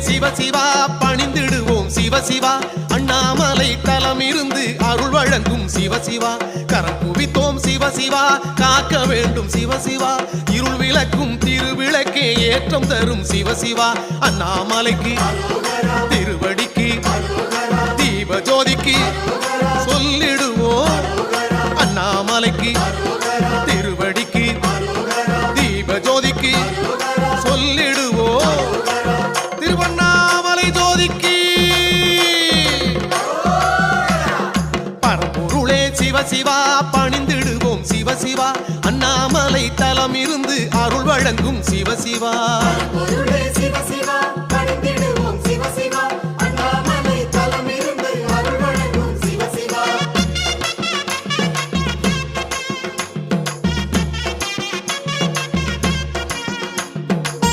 சிவ சிவா பணிந்திடுவோம் சிவ சிவா அண்ணாமலை தலம் இருந்து அருள் வழங்கும் சிவ சிவா கரம் குவித்தோம் சிவ சிவா காக்க வேண்டும் சிவ சிவா இருள் விளக்கும் திருவிளக்கே ஏற்றம் தரும் சிவ சிவா அண்ணாமலைக்கு திருவடிக்கு தீப ஜோதிக்கு சொல்லிடுவோம் அண்ணாமலைக்கு திருவடிக்கு தீப ஜோதிக்கு சொல்லிடுவோம் திருவண்ணாமலை ஜோதிக்கு பரம்பொருளே சிவ சிவா பணிந்திடுவோம் சிவ சிவா அண்ணாமலை தலம் இருந்து அருள் வழங்கும் சிவ சிவா